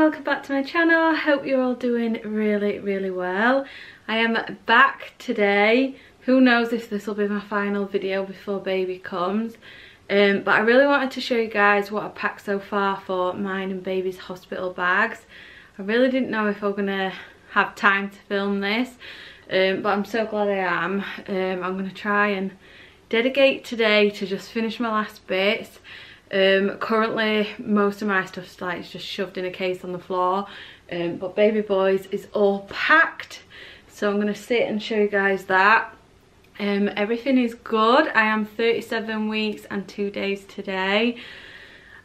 welcome back to my channel. I hope you're all doing really well. I am back today. Who knows if this will be my final video before baby comes, but I really wanted to show you guys what I packed so far for mine and baby's hospital bags. I really didn't know if I was gonna have time to film this, but I'm so glad I am. I'm gonna try and dedicate today to just finish my last bits. Currently most of my stuff's like just shoved in a case on the floor, but baby boy's is all packed, so I'm going to sit and show you guys that. Everything is good. I am 37 weeks and 2 days today.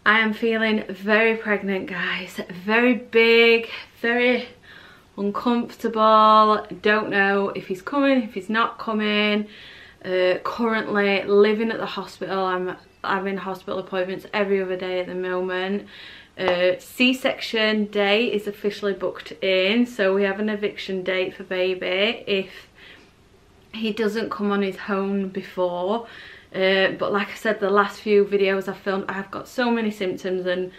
I am feeling very pregnant, guys. Very big, very uncomfortable. Don't know if he's coming, if he's not coming. Currently living at the hospital. I'm having hospital appointments every other day at the moment. C-section day is officially booked in, so we have an eviction date for baby if he doesn't come on his own before. But like I said, the last few videos I've filmed, I've got so many symptoms and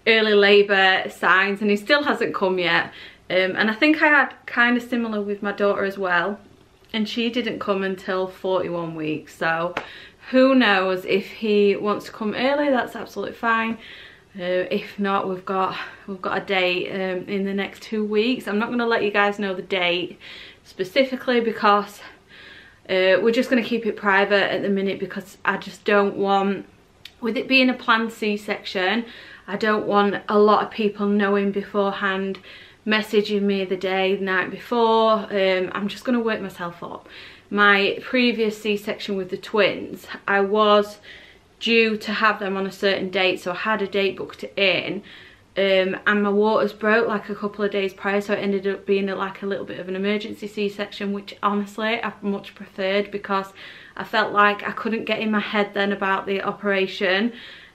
early labour signs, and he still hasn't come yet. And I think I had kind of similar with my daughter as well, and she didn't come until 41 weeks, so who knows if he wants to come early. That's absolutely fine. If not, we've got a date in the next 2 weeks. I'm not going to let you guys know the date specifically because we're just going to keep it private at the minute, because I just don't want, with it being a planned C-section, I don't want a lot of people knowing beforehand, messaging me the night before. I'm just going to work myself up. My previous C-section with the twins, I was due to have them on a certain date, so I had a date booked in, and my waters broke like a couple of days prior, so it ended up being like a little bit of an emergency C-section, which honestly I much preferred, because I felt like I couldn't get in my head then about the operation.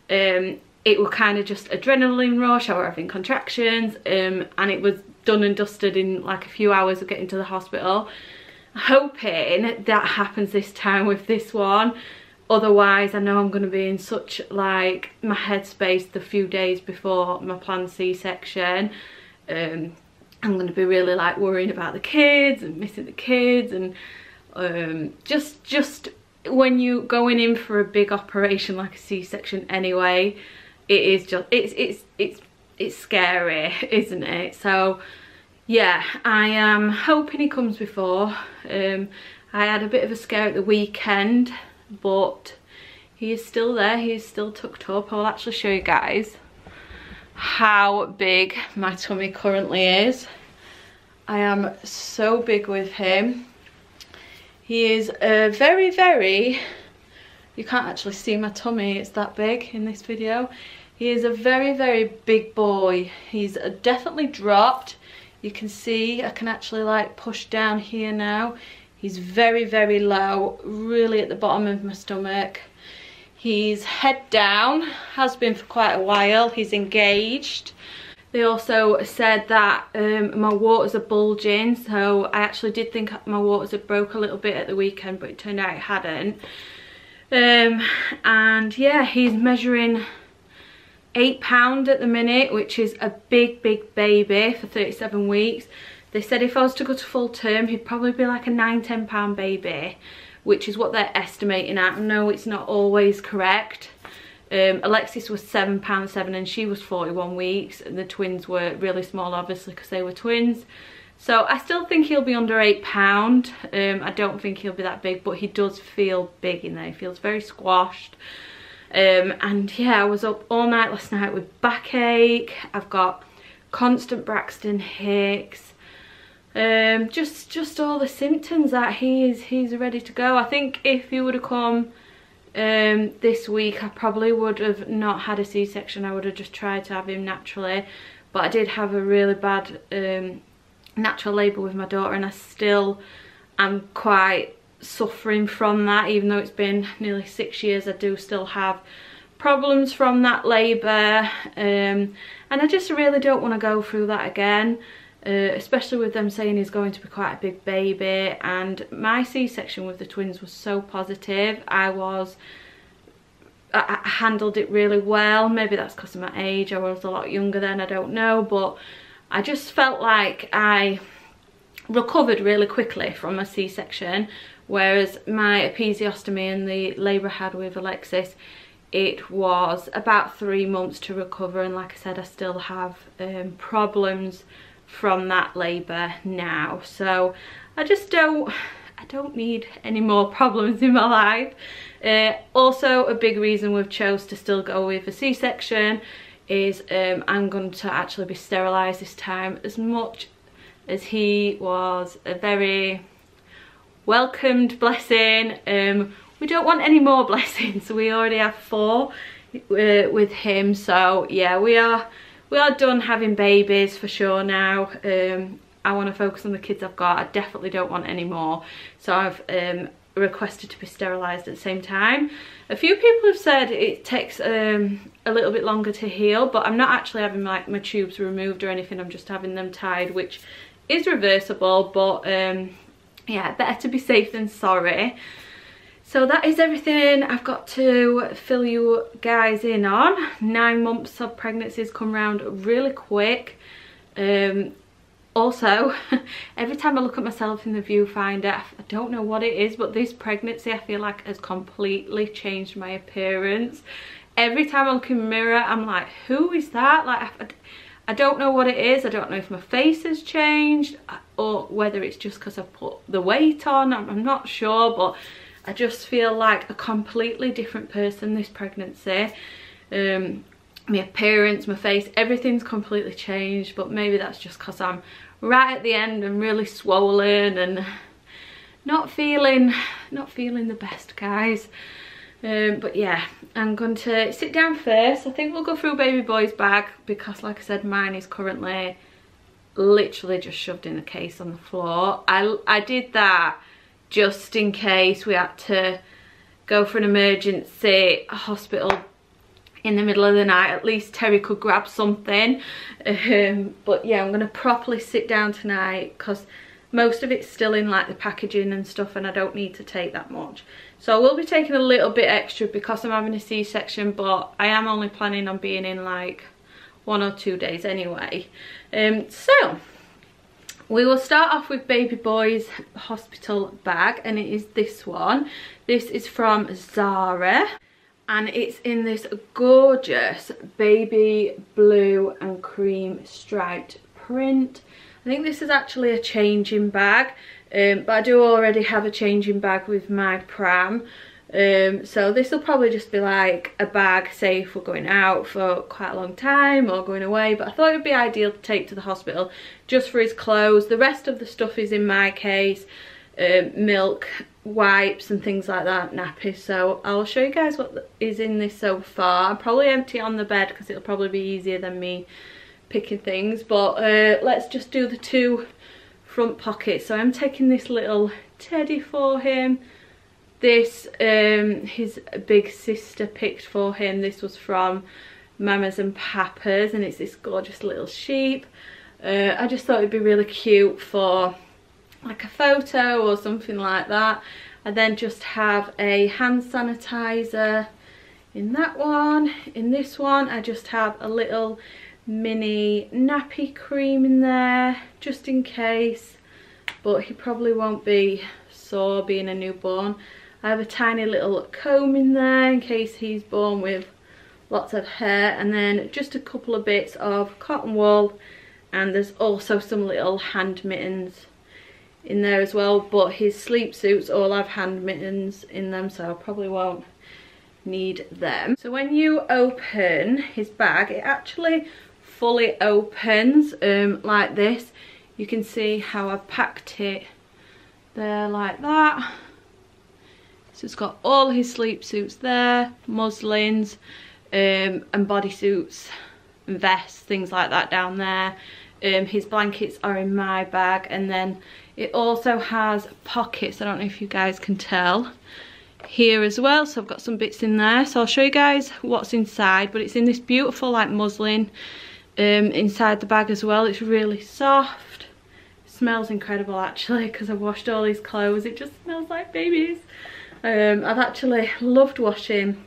It was kind of just adrenaline rush. I was having contractions, and it was done and dusted in like a few hours of getting to the hospital. Hoping that happens this time with this one. Otherwise I know I'm going to be in such like my headspace the few days before my planned C-section. I'm going to be really like worrying about the kids and missing the kids, and just when you going in for a big operation like a C-section anyway, it is just it's scary, isn't it? So yeah, I am hoping he comes before. I had a bit of a scare at the weekend, but he is still there. He is still tucked up. I'll actually show you guys how big my tummy currently is. I am so big with him. He is very, you can't actually see my tummy, it's that big in this video. He is a very big boy. He's definitely dropped. You can see I can actually like push down here now. He's very low, really at the bottom of my stomach. He's head down, has been for quite a while. He's engaged. They also said that my waters are bulging, so I actually did think my waters had broke a little bit at the weekend, but it turned out it hadn't. And yeah, he's measuring 8 pounds at the minute, which is a big baby for 37 weeks. They said if I was to go to full term, he'd probably be like a 9-10 pound baby, which is what they're estimating at. No, it's not always correct. Alexis was 7 pounds 7 and she was 41 weeks, and the twins were really small obviously because they were twins. So I still think he'll be under 8 pound. I don't think he'll be that big, but he does feel big in there. He feels very squashed. And yeah, I was up all night last night with backache. I've got constant Braxton Hicks. Just all the symptoms that he's ready to go. I think if he would have come this week, I probably would have not had a C-section. I would have just tried to have him naturally, but I did have a really bad natural labour with my daughter, and I still am quite suffering from that. Even though it's been nearly 6 years, I do still have problems from that labour, and I just really don't want to go through that again, especially with them saying he's going to be quite a big baby. And my C-section with the twins was so positive. I was I handled it really well. Maybe that's because of my age. I was a lot younger then, I don't know, but I just felt like I recovered really quickly from a C-section, whereas my episiotomy and the labour I had with Alexis, it was about 3 months to recover, and like I said, I still have problems from that labour now. So I don't need any more problems in my life. Also, a big reason we've chose to still go with a C-section is I'm going to actually be sterilised this time. As much as he was a very welcomed blessing, we don't want any more blessings. We already have 4 with him, so yeah, we are done having babies for sure now. I want to focus on the kids I've got. I definitely don't want any more, so I've requested to be sterilised at the same time. A few people have said it takes a little bit longer to heal, but I'm not actually having like my tubes removed or anything. I'm just having them tied, which is reversible, but yeah, better to be safe than sorry. So that is everything I've got to fill you guys in on. 9 months of pregnancies come round really quick. Also, every time I look at myself in the viewfinder, I don't know what it is, but this pregnancy I feel like has completely changed my appearance. Every time I look in the mirror, I'm like, who is that? Like, I don't know what it is. I don't know if my face has changed or whether it's just because I've put the weight on. I'm not sure, but I just feel like a completely different person this pregnancy. My appearance, my face, everything's completely changed, but maybe that's just because I'm right at the end and really swollen and not feeling the best, guys. But yeah, I'm going to sit down first. I think we'll go through baby boy's bag because, like I said, mine is currently literally just shoved in a case on the floor. I did that just in case we had to go for an emergency hospital in the middle of the night. At least Terry could grab something. But yeah, I'm gonna properly sit down tonight because most of it's still in like the packaging and stuff, and I don't need to take that much. So I will be taking a little bit extra because I'm having a C-section, but I am only planning on being in like 1 or 2 days anyway. So we will start off with baby boy's hospital bag, and it is this one. This is from Zara, and it's in this gorgeous baby blue and cream striped print. I think this is actually a changing bag, but I do already have a changing bag with my pram. So this will probably just be like a bag, say if we're going out for quite a long time or going away, but I thought it would be ideal to take to the hospital just for his clothes. The rest of the stuff is in my case, milk, wipes and things like that, nappies. So I'll show you guys what is in this so far. I'll probably empty it on the bed because it'll probably be easier than me picking things, but let's just do the 2 front pockets. So I'm taking this little teddy for him. This his big sister picked for him. This was from Mamas and Papas, and it's this gorgeous little sheep. I just thought it'd be really cute for like a photo or something like that. I then just have a hand sanitizer in that one. In this one I just have a little mini nappy cream in there just in case, but he probably won't be sore being a newborn. I have a tiny little comb in there in case he's born with lots of hair, and then just a couple of bits of cotton wool, and there's also some little hand mittens in there as well, but his sleep suits all have hand mittens in them, so I probably won't need them. So when you open his bag, it actually fully opens like this. You can see how I packed it there like that. So it's got all his sleep suits there, muslins and bodysuits and vests, things like that down there. His blankets are in my bag, and then it also has pockets, I don't know if you guys can tell, here as well. So I've got some bits in there, so I'll show you guys what's inside, but it's in this beautiful like muslin inside the bag as well. It's really soft, it smells incredible actually because I've washed all his clothes. It just smells like babies. I've actually loved washing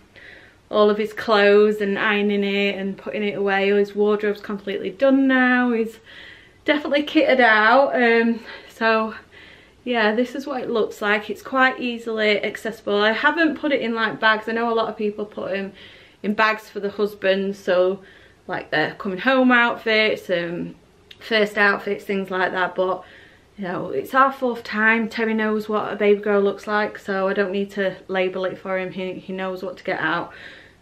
all of his clothes and ironing it and putting it away. All his wardrobe's completely done now. He's definitely kitted out. So yeah, this is what it looks like. It's quite easily accessible. I haven't put it in like bags. I know a lot of people put him in bags for the husband, so like their coming home outfits and first outfits, things like that. But you know, it's our 4th time. Terry knows what a baby girl looks like, so I don't need to label it for him. He knows what to get out.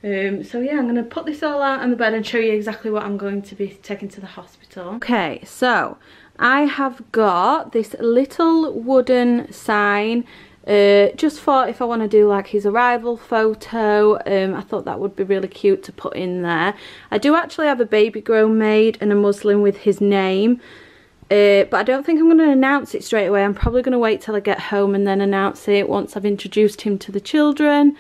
So yeah, I'm going to put this all out on the bed and show you exactly what I'm going to be taking to the hospital. Okay, so I have got this little wooden sign, just for if I want to do like his arrival photo. I thought that would be really cute to put in there. I do actually have a baby grow made and a muslin with his name, but I don't think I'm going to announce it straight away. I'm probably going to wait till I get home and then announce it once I've introduced him to the children.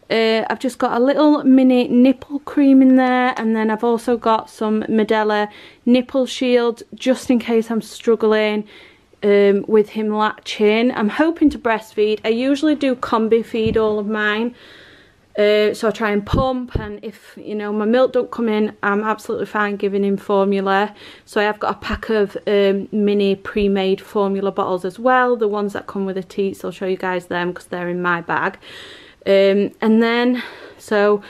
I've just got a little mini nipple cream in there, and then I've also got some Medela nipple shields just in case I'm struggling with him latching. I'm hoping to breastfeed. I usually do combi feed all of mine, so I try and pump, and if you know my milk don't come in, I'm absolutely fine giving him formula. So I have got a pack of mini pre-made formula bottles as well, the ones that come with a teat. I'll show you guys them because they're in my bag. And then so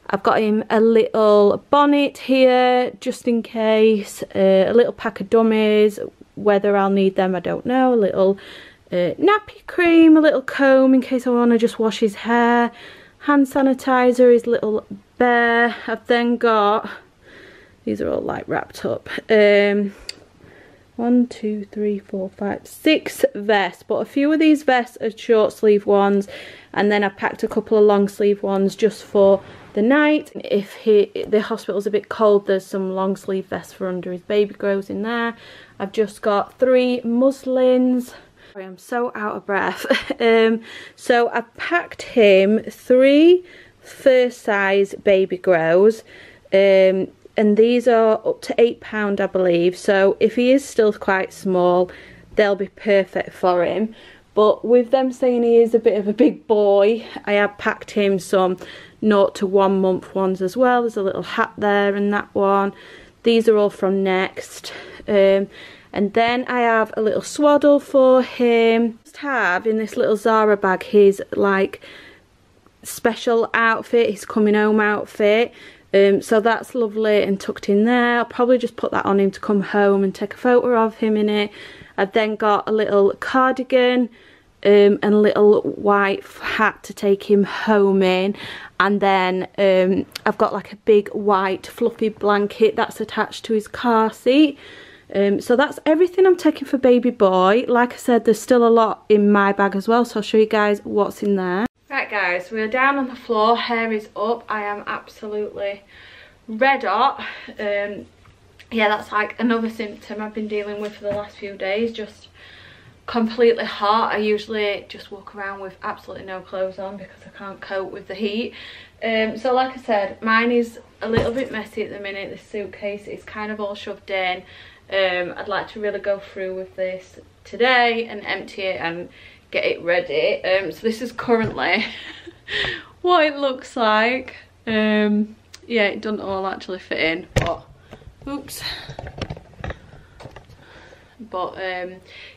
I've got him a little bonnet here just in case, a little pack of dummies, whether I'll need them I don't know, a little nappy cream, a little comb in case I want to just wash his hair, hand sanitizer, his little bear. I've then got, these are all like wrapped up, 1, 2, 3, 4, 5, 6 vests, but a few of these vests are short sleeve ones, and then I packed a couple of long sleeve ones just for the night. If the hospital's a bit cold, there's some long sleeve vests for under his baby grows in there. I've just got 3 muslins. Sorry, I'm so out of breath. So I've packed him 3 first size baby grows, and these are up to £8 I believe, so if he is still quite small they'll be perfect for him. But with them saying he is a bit of a big boy, I have packed him some 0 to 1 month ones as well. There's a little hat there and that one. These are all from Next. And then I have a little swaddle for him. Just have in this little Zara bag his like special outfit, his coming home outfit. So that's lovely and tucked in there. I'll probably just put that on him to come home and take a photo of him in it. I've then got a little cardigan and a little white hat to take him home in. And then I've got like a big white fluffy blanket that's attached to his car seat. So that's everything I'm taking for baby boy. Like I said, there's still a lot in my bag as well, so I'll show you guys what's in there. Right guys, we're down on the floor, hair is up. I am absolutely red hot. Yeah, that's like another symptom I've been dealing with for the last few days, just completely hot. I usually just walk around with absolutely no clothes on because I can't cope with the heat. So like I said, mine is a little bit messy at the minute. This suitcase is kind of all shoved in. I'd like to really go through with this today and empty it and get it ready. So this is currently what it looks like. Yeah, it doesn't all actually fit in, but oops. But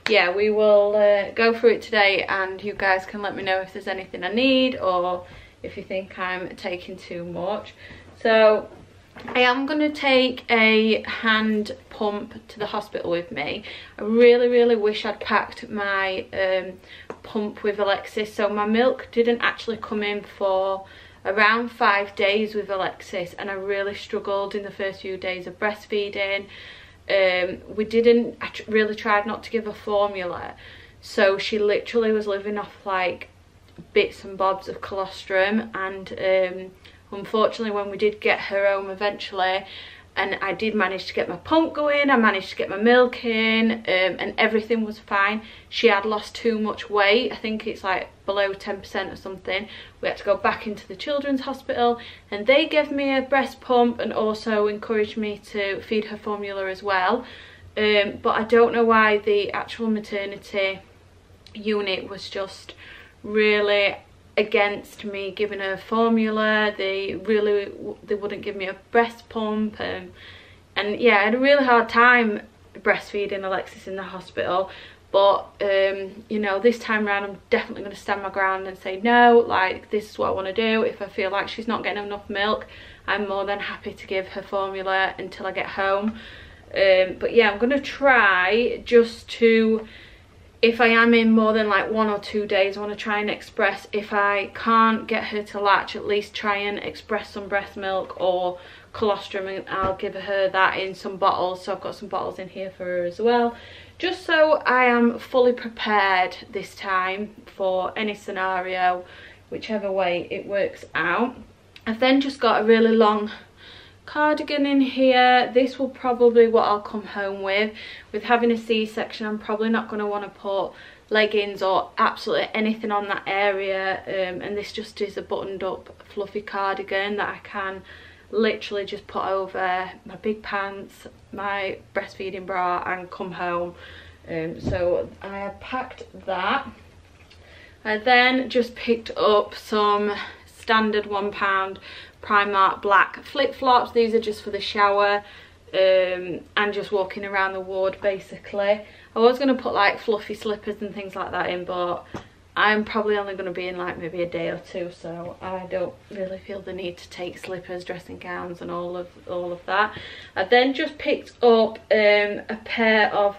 yeah, we will go through it today, and you guys can let me know if there's anything I need or if you think I'm taking too much. So I am going to take a hand pump to the hospital with me. I really wish I'd packed my pump with Alexis. So my milk didn't actually come in for around 5 days with Alexis, and I really struggled in the first few days of breastfeeding. I really tried not to give her formula, so she literally was living off like bits and bobs of colostrum. And unfortunately, when we did get her home eventually, and I did manage to get my pump going, I managed to get my milk in, and everything was fine. She had lost too much weight. I think it's like below 10% or something. We had to go back into the children's hospital, and they gave me a breast pump and also encouraged me to feed her formula as well. But I don't know why the actual maternity unit was just really against me giving her formula. They wouldn't give me a breast pump, and yeah, I had a really hard time breastfeeding Alexis in the hospital. But you know, this time around I'm definitely going to stand my ground and say no, like this is what I want to do. If I feel like she's not getting enough milk, I'm more than happy to give her formula until I get home. But yeah, I'm going to try just to, if I am in more than like 1 or 2 days, I want to try and express, if I can't get her to latch, at least try and express some breast milk or colostrum, and I'll give her that in some bottles. So I've got some bottles in here for her as well, just so I am fully prepared this time for any scenario, whichever way it works out. I've then just got a really long cardigan in here. This will probably what I'll come home with. With having a C-section, I'm probably not going to want to put leggings or absolutely anything on that area, and this just is a buttoned up fluffy cardigan that I can literally just put over my big pants, my breastfeeding bra, and come home. So I have packed that. I then just picked up some standard £1 Primark black flip-flops. These are just for the shower and just walking around the ward basically. I was going to put like fluffy slippers and things like that in, but I'm probably only going to be in like maybe a day or two, so I don't really feel the need to take slippers, dressing gowns and all of that. I then just picked up a pair of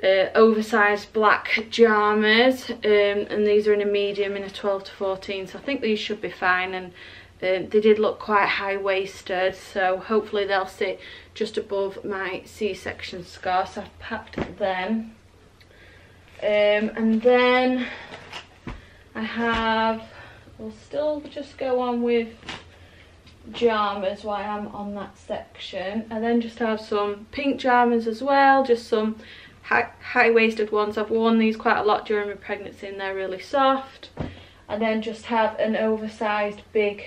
oversized black pyjamas, and these are in a medium, in a 12 to 14, so I think these should be fine. And they did look quite high-waisted, so hopefully they'll sit just above my C-section scar, so I've packed them. And then we'll still just go on with pyjamas while I'm on that section. I then just have some pink pyjamas as well, just some high-waisted ones. I've worn these quite a lot during my pregnancy and they're really soft. And then just have an oversized big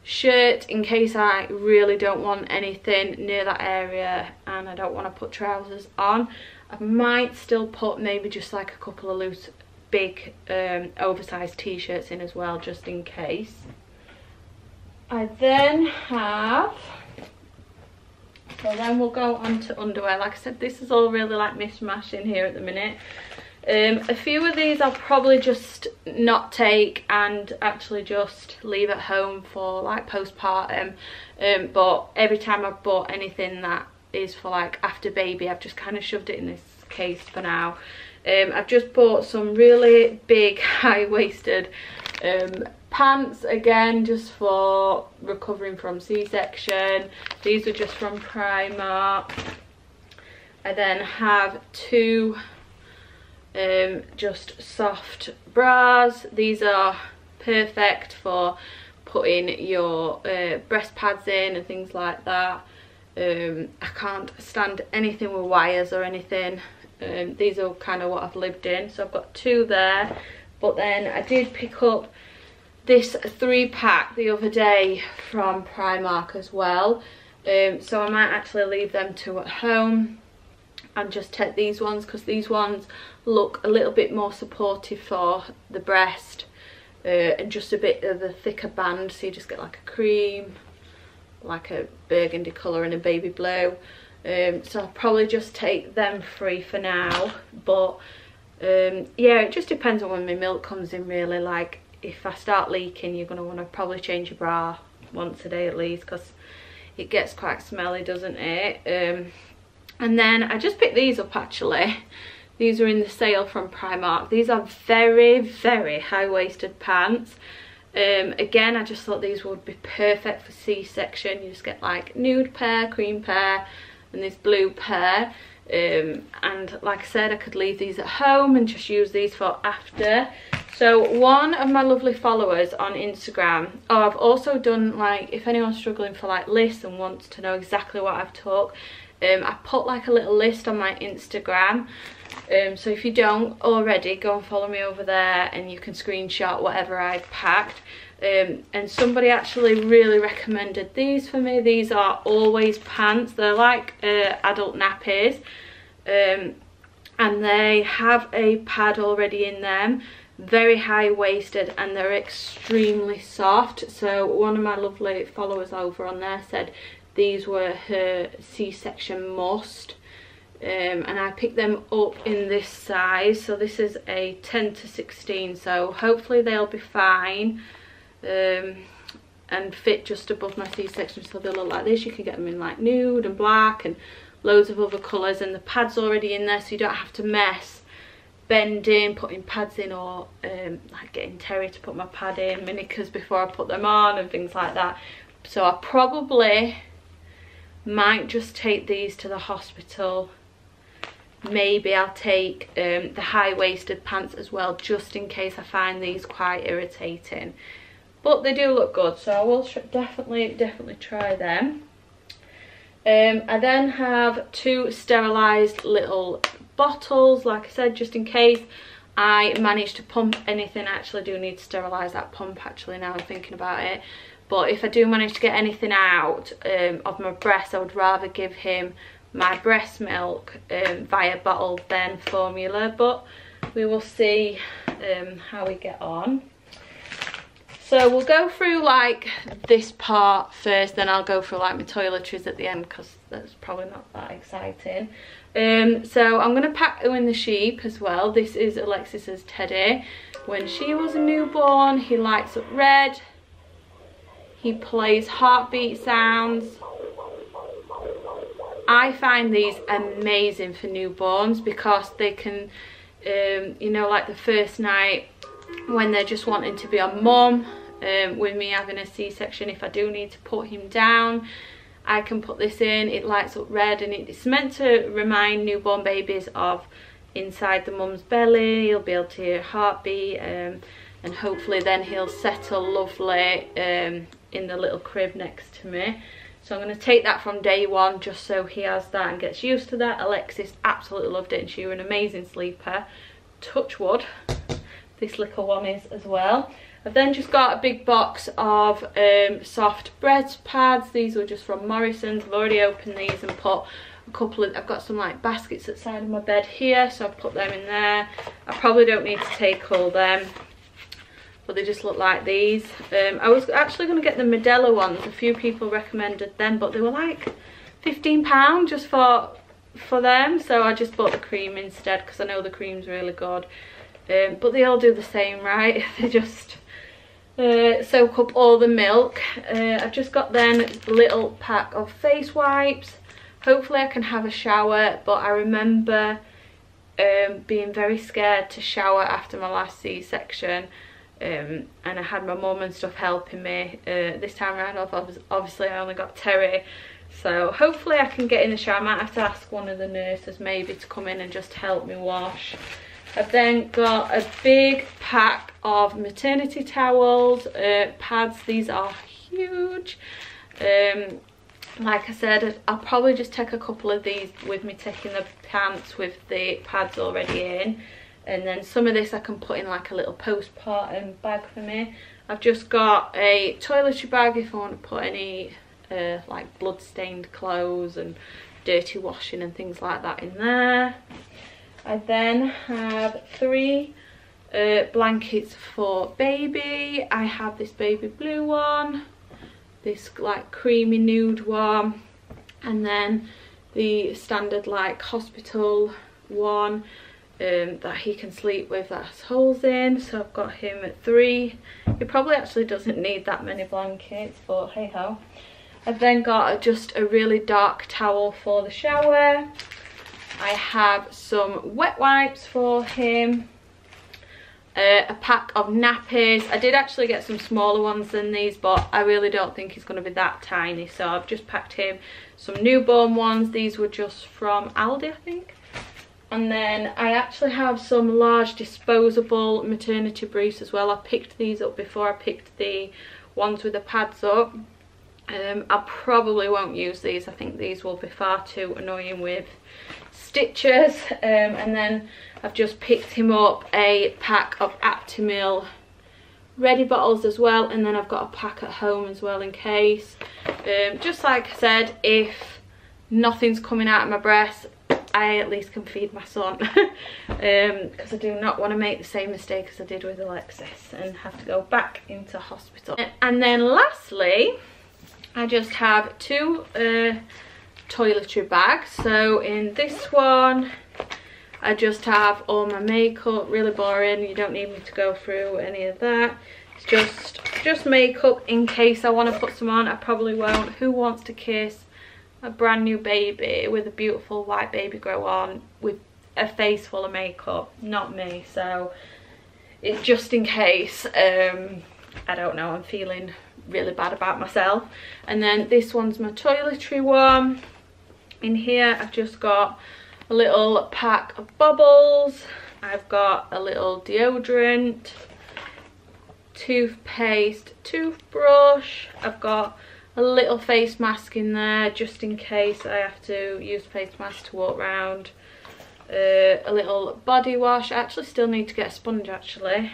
shirt in case I really don't want anything near that area and I don't want to put trousers on. I might still put maybe just like a couple of loose big oversized t-shirts in as well, just in case. I then have, so then we'll go on to underwear. Like I said, this is all really like mishmash in here at the minute. A few of these I'll probably just not take and actually just leave at home for like postpartum, but every time I've bought anything that is for like after baby, I've just kind of shoved it in this case for now. I've just bought some really big high-waisted pants, again just for recovering from C-section. These are just from Primark. I then have two just soft bras. These are perfect for putting your breast pads in and things like that. I can't stand anything with wires or anything. These are kind of what I've lived in, so I've got two there. But then I did pick up this 3-pack the other day from Primark as well, so I might actually leave them two at home and just take these ones, because these ones look a little bit more supportive for the breast, and just a bit of a thicker band, so you just get like a cream, like a burgundy colour and a baby blue. So I'll probably just take them free for now. But yeah, it just depends on when my milk comes in really. Like if I start leaking, you're going to want to probably change your bra once a day at least, because it gets quite smelly, doesn't it? And then I just picked these up actually. These are in the sale from Primark. These are very, very high-waisted pants. Again, I just thought these would be perfect for C-section. You just get like nude pair, cream pair, and this blue pair. And like I said, I could leave these at home and just use these for after. So one of my lovely followers on Instagram, I've also done, like, if anyone's struggling for like lists and wants to know exactly what I've took, I put like a little list on my Instagram. So if you don't already, go and follow me over there and you can screenshot whatever I've packed. And somebody actually really recommended these for me. These are Always pants. They're like adult nappies, and they have a pad already in them. very high-waisted, and they're extremely soft. So one of my lovely followers over on there said these were her C-section must, and I picked them up in this size. So this is a 10 to 16, so hopefully they'll be fine and fit just above my C-section. So they'll look like this. You can get them in like nude and black and loads of other colours, and the pad's already in there, so you don't have to mess bending, putting pads in, or like getting Terry to put my pad in, my knickers before I put them on and things like that. So I probably might just take these to the hospital. Maybe I'll take the high-waisted pants as well, just in case I find these quite irritating. But they do look good, so I will definitely try them. I then have 2 sterilised little bottles, like I said, just in case I manage to pump anything. I actually do need to sterilise that pump, actually, now I'm thinking about it. But if I do manage to get anything out of my breast, I would rather give him my breast milk via bottle than formula. But we will see how we get on. So we'll go through like this part first, then I'll go through like my toiletries at the end, because that's probably not that exciting. So I'm going to pack Who in the Sheep as well. This is Alexis's teddy. When she was a newborn, he lights up red. He plays heartbeat sounds. I find these amazing for newborns, because they can, you know, like the first night when they're just wanting to be a mum, with me having a C-section, if I do need to put him down, I can put this in. It lights up red, and it's meant to remind newborn babies of inside the mum's belly. He'll be able to hear heartbeat, and hopefully then he'll settle lovely in the little crib next to me. So I'm going to take that from day one, just so he has that and gets used to that. Alexis absolutely loved it, and she was an amazing sleeper. Touch wood. This little one is as well. I've then just got a big box of soft breast pads. These were just from Morrison's. I've already opened these and put a couple of, I've got some like baskets at the side of my bed here, so I've put them in there. I probably don't need to take all them, but they just look like these. I was actually going to get the Modelo ones. A few people recommended them, but they were like £15 just for them, so I just bought the cream instead, because I know the cream's really good. But they all do the same, right? They just soak up all the milk. I've just got then a little pack of face wipes. Hopefully I can have a shower, but I remember being very scared to shower after my last C-section, and I had my mum and stuff helping me. This time around, obviously I only got Terry, so hopefully I can get in the shower. I might have to ask one of the nurses maybe to come in and just help me wash. I've then got a big pack of maternity towels, pads. These are huge. Like I said, I'll probably just take a couple of these with me, taking the pants with the pads already in. And then some of this I can put in like a little postpartum bag for me. I've just got a toiletry bag if I want to put any like blood-stained clothes and dirty washing and things like that in there. I then have 3 blankets for baby. I have this baby blue one, this like creamy nude one, and then the standard like hospital one that he can sleep with that has holes in. So I've got him at 3. He probably actually doesn't need that many blankets, but hey ho. I've then got just a really dark towel for the shower. I have some wet wipes for him, a pack of nappies. I did actually get some smaller ones than these, but I really don't think he's going to be that tiny, so I've just packed him some newborn ones. These were just from Aldi, I think. And then I actually have some large disposable maternity briefs as well. I picked these up before I picked the ones with the pads up. I probably won't use these. I think these will be far too annoying with stitches. And then I've just picked him up a pack of Aptamil ready bottles as well, and then I've got a pack at home as well in case. Just like I said, if nothing's coming out of my breast, I at least can feed my son. Because I do not want to make the same mistake as I did with Alexis and have to go back into hospital. And then lastly, I just have 2 toiletry bags. So in this one, I just have all my makeup. Really boring, you don't need me to go through any of that. It's just makeup in case I want to put some on. I probably won't. Who wants to kiss a brand new baby with a beautiful white baby grow on with a face full of makeup? Not me. So it's just in case. I don't know, I'm feeling really bad about myself. And then this one's my toiletry one. In here I've just got a little pack of bubbles. I've got a little deodorant, toothpaste, toothbrush. I've got a little face mask in there just in case I have to use face mask to walk around. A little body wash. I actually still need to get a sponge actually.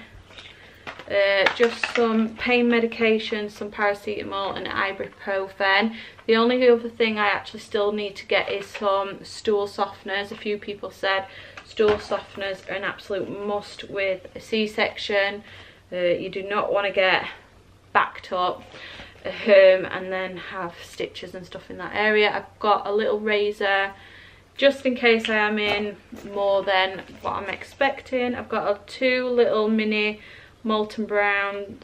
Just some pain medication, some paracetamol and ibuprofen. The only other thing I actually still need to get is some stool softeners. A few people said stool softeners are an absolute must with a C-section. You do not want to get backed up and then have stitches and stuff in that area. I've got a little razor just in case I am in more than what I'm expecting. I've got 2 little mini Molten Brown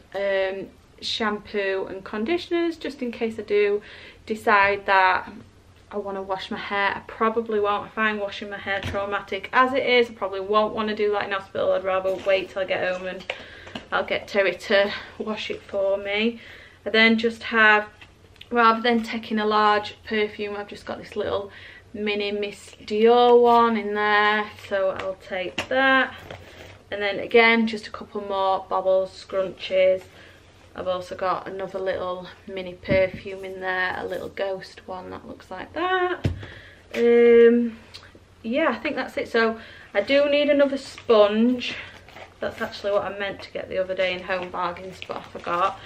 shampoo and conditioners just in case I do decide that I want to wash my hair. I probably won't. I find washing my hair traumatic as it is. I probably won't want to do that in hospital. I'd rather wait till I get home and I'll get Terry to wash it for me. I then just have, rather than taking a large perfume, I've just got this little mini Miss Dior one in there, so I'll take that. And then again, just a couple more bobbles, scrunchies. I've also got another little mini perfume in there, a little ghost one that looks like that. Yeah, I think that's it. So I do need another sponge. That's actually what I meant to get the other day in Home Bargains, but I forgot.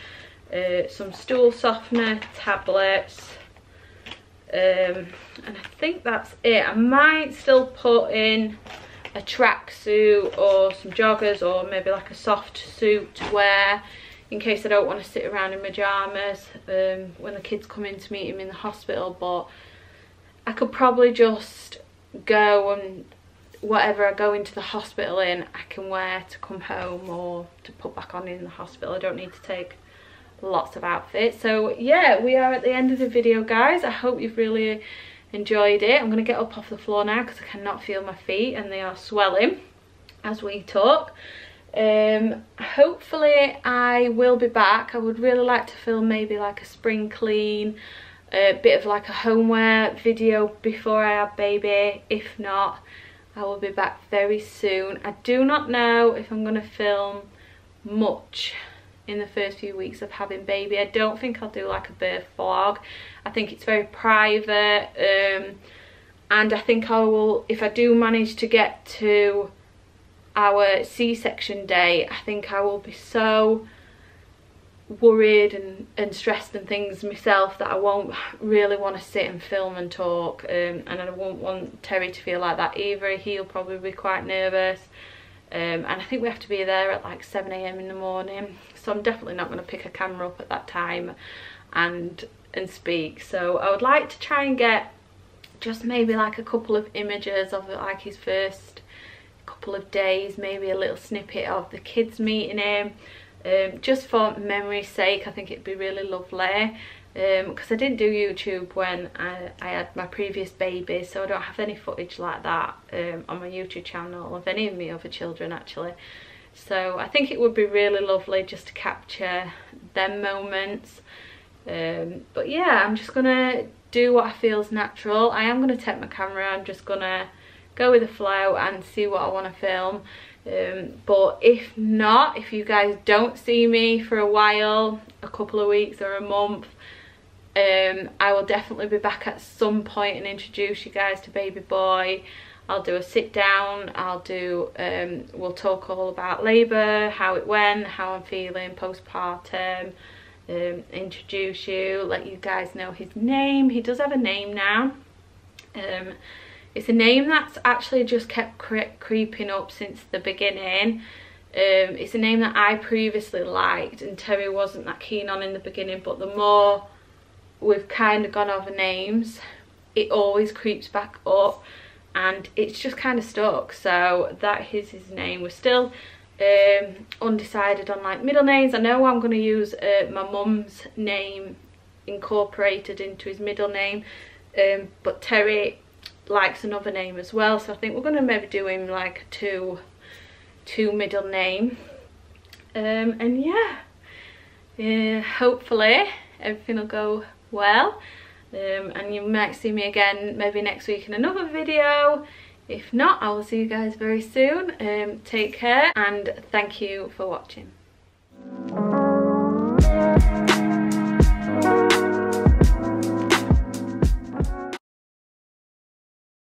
Some stool softener tablets. And I think that's it. I might still put in a tracksuit or some joggers or maybe like a soft suit to wear in case I don't want to sit around in pyjamas when the kids come in to meet him in the hospital. But I could probably just go and whatever I go into the hospital in I can wear to come home or to put back on in the hospital. I don't need to take lots of outfits. So yeah, we are at the end of the video, guys. I hope you've really enjoyed it. I'm going to get up off the floor now because I cannot feel my feet and they are swelling as we talk. Hopefully I will be back. I would really like to film maybe like a spring clean, a bit of like a homeware video before I have baby. If not, I will be back very soon. I do not know if I'm going to film much in the first few weeks of having baby. I don't think I'll do like a birth vlog. I think it's very private, and I think I will, if I do manage to get to our C-section day, I think I will be so worried and stressed and things myself that I won't really want to sit and film and talk, and I won't want Terry to feel like that either. He'll probably be quite nervous. And I think we have to be there at like 7 AM in the morning, so I'm definitely not going to pick a camera up at that time and speak. So I would like to try and get just maybe like a couple of images of like his first couple of days, maybe a little snippet of the kids meeting him, just for memory's sake. I think it'd be really lovely, because I didn't do YouTube when I had my previous baby, so I don't have any footage like that on my YouTube channel of any of my other children actually. So I think it would be really lovely just to capture them moments. But yeah, I'm just gonna do what feels natural. I am gonna take my camera, I'm just gonna go with the flow and see what I want to film. But if not, if you guys don't see me for a while, a couple of weeks or a month, I will definitely be back at some point and introduce you guys to baby boy. I'll do a sit down, I'll do we'll talk all about labour, how it went, how I'm feeling postpartum, introduce you, let you guys know his name. He does have a name now. It's a name that's actually just kept creeping up since the beginning. It's a name that I previously liked and Terry wasn't that keen on in the beginning, but the more we've kind of gone over names, it always creeps back up and it's just kind of stuck. So that is his name. We're still undecided on like middle names. I know I'm going to use my mum's name incorporated into his middle name, but Terry likes another name as well, so I think we're going to maybe do him like two middle name. And yeah, hopefully everything will go well, and you might see me again maybe next week in another video. If not, I will see you guys very soon. Take care and thank you for watching.